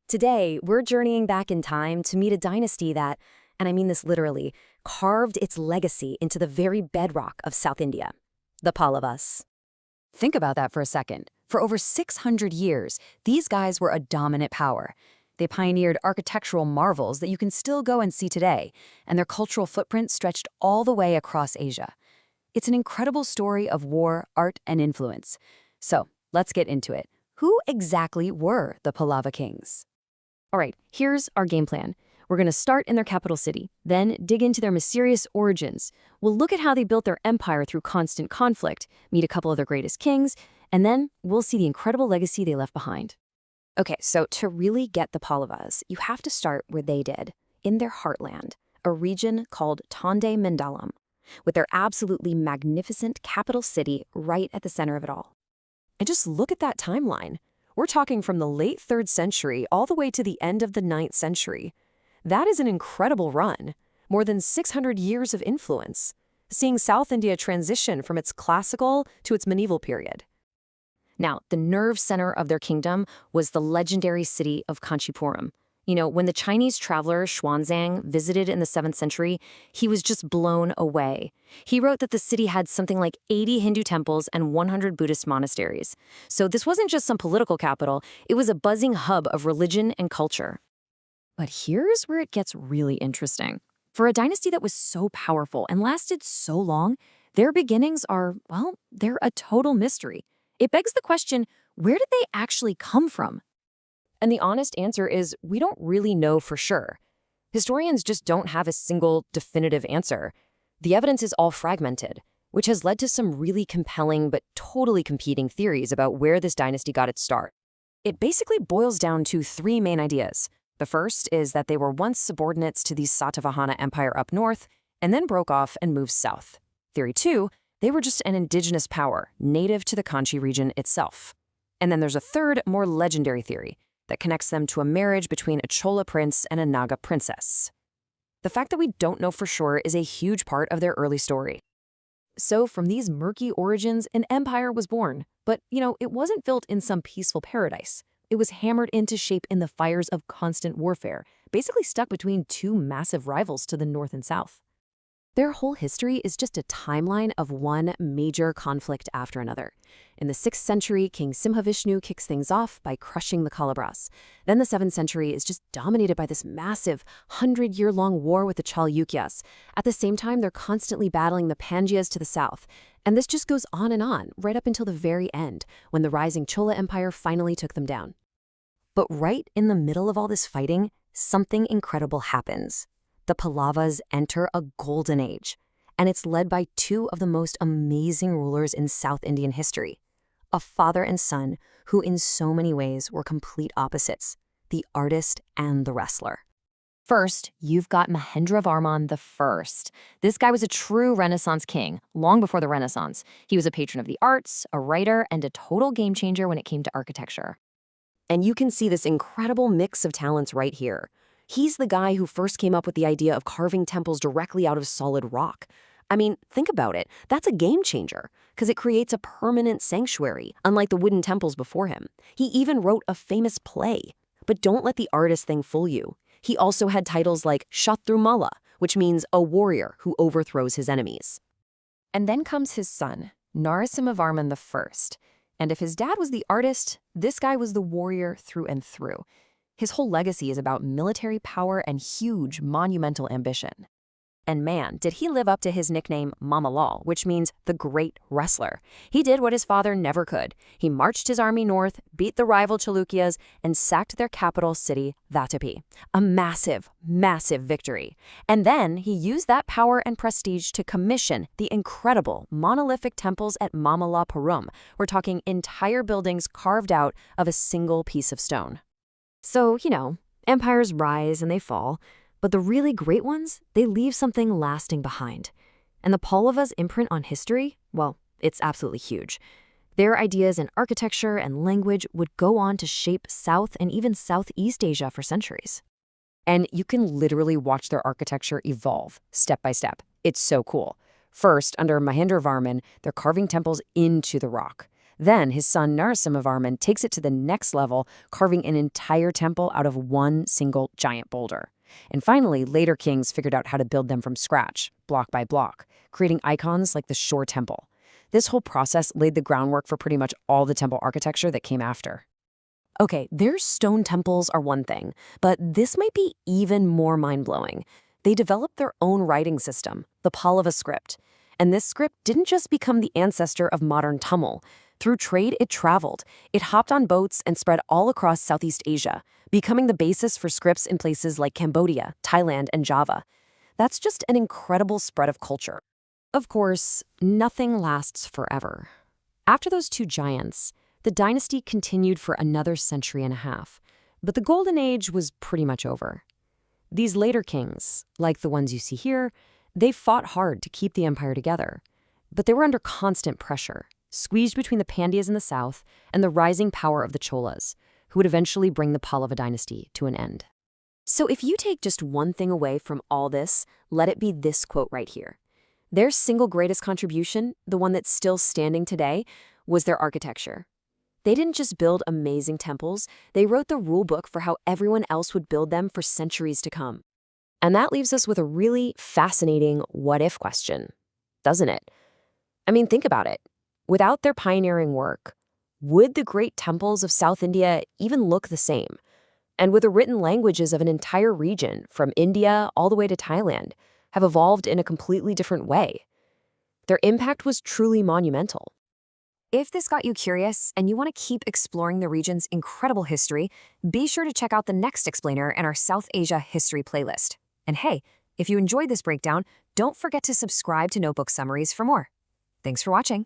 Today, we're journeying back in time to meet a dynasty that, and I mean this literally, carved its legacy into the very bedrock of South India, the Pallavas. Think about that for a second. For over 600 years, these guys were a dominant power. They pioneered architectural marvels that you can still go and see today, and their cultural footprint stretched all the way across Asia. It's an incredible story of war, art, and influence. So, let's get into it. Who exactly were the Pallava kings? All right, here's our game plan. We're going to start in their capital city, then dig into their mysterious origins. We'll look at how they built their empire through constant conflict, meet a couple of their greatest kings, and then we'll see the incredible legacy they left behind. Okay, so to really get the Pallavas, you have to start where they did, in their heartland, a region called Tonde Mandalam, with their absolutely magnificent capital city right at the center of it all. And just look at that timeline. We're talking from the late 3rd century all the way to the end of the 9th century. That is an incredible run, more than 600 years of influence, seeing South India transition from its classical to its medieval period. Now, the nerve center of their kingdom was the legendary city of Kanchipuram. You know, when the Chinese traveler Xuanzang visited in the 7th century, he was just blown away. He wrote that the city had something like 80 Hindu temples and 100 Buddhist monasteries. So this wasn't just some political capital, it was a buzzing hub of religion and culture. But here's where it gets really interesting. For a dynasty that was so powerful and lasted so long, their beginnings are, well, they're a total mystery. It begs the question, where did they actually come from? And the honest answer is we don't really know for sure. Historians just don't have a single definitive answer. The evidence is all fragmented, which has led to some really compelling but totally competing theories about where this dynasty got its start. It basically boils down to 3 main ideas. The first is that they were once subordinates to the Satavahana Empire up north, and then broke off and moved south. Theory 2, they were just an indigenous power, native to the Kanchi region itself. And then there's a third, more legendary theory that connects them to a marriage between a Chola prince and a Naga princess. The fact that we don't know for sure is a huge part of their early story. So from these murky origins, an empire was born. But, it wasn't built in some peaceful paradise. It was hammered into shape in the fires of constant warfare, basically stuck between 2 massive rivals to the north and south. Their whole history is just a timeline of one major conflict after another. In the 6th century, King Simhavishnu kicks things off by crushing the Kalabras. Then the 7th century is just dominated by this massive 100-year-long war with the Chalukyas. At the same time, they're constantly battling the Pandyas to the south. And this just goes on, right up until the very end, when the rising Chola Empire finally took them down. But right in the middle of all this fighting, something incredible happens. The Pallavas enter a golden age, and it's led by 2 of the most amazing rulers in South Indian history, a father and son who in so many ways were complete opposites, the artist and the wrestler. First, you've got Mahendravarman I. This guy was a true Renaissance king, long before the Renaissance. He was a patron of the arts, a writer, and a total game changer when it came to architecture. And you can see this incredible mix of talents right here. He's the guy who first came up with the idea of carving temples directly out of solid rock. I mean, think about it. That's a game changer, because it creates a permanent sanctuary, unlike the wooden temples before him. He even wrote a famous play. But don't let the artist thing fool you. He also had titles like Shatrumala, which means a warrior who overthrows his enemies. And then comes his son, Narasimhavarman I. And if his dad was the artist, this guy was the warrior through and through. His whole legacy is about military power and huge, monumental ambition. And man, did he live up to his nickname Mama Lal, which means the great wrestler. He did what his father never could. He marched his army north, beat the rival Chalukyas, and sacked their capital city, Vatapi. A massive, massive victory. And then he used that power and prestige to commission the incredible monolithic temples at Mahabalipuram. We're talking entire buildings carved out of a single piece of stone. So, empires rise and they fall, but the really great ones, they leave something lasting behind. And the Pallavas' imprint on history, well, it's absolutely huge. Their ideas in architecture and language would go on to shape South and even Southeast Asia for centuries. And you can literally watch their architecture evolve step by step. It's so cool. First, under Mahendravarman, they're carving temples into the rock. Then his son Narasimhavarman takes it to the next level, carving an entire temple out of one single giant boulder. And finally, later kings figured out how to build them from scratch, block by block, creating icons like the Shore Temple. This whole process laid the groundwork for pretty much all the temple architecture that came after. Okay, their stone temples are one thing, but this might be even more mind-blowing. They developed their own writing system, the Pallava script. And this script didn't just become the ancestor of modern Tamil. Through trade, it traveled. It hopped on boats and spread all across Southeast Asia, becoming the basis for scripts in places like Cambodia, Thailand, and Java. That's just an incredible spread of culture. Of course, nothing lasts forever. After those two giants, the dynasty continued for another century and a half, but the Golden Age was pretty much over. These later kings, like the ones you see here, they fought hard to keep the empire together, but they were under constant pressure, squeezed between the Pandyas in the south and the rising power of the Cholas, who would eventually bring the Pallava dynasty to an end. So if you take just one thing away from all this, let it be this quote right here. Their single greatest contribution, the one that's still standing today, was their architecture. They didn't just build amazing temples, they wrote the rule book for how everyone else would build them for centuries to come. And that leaves us with a really fascinating what-if question, doesn't it? I mean, think about it. Without their pioneering work, would the great temples of South India even look the same? And would the written languages of an entire region, from India all the way to Thailand, have evolved in a completely different way? Their impact was truly monumental. If this got you curious and you want to keep exploring the region's incredible history, be sure to check out the next explainer in our South Asia history playlist. And hey, if you enjoyed this breakdown, don't forget to subscribe to Notebook Summaries for more. Thanks for watching.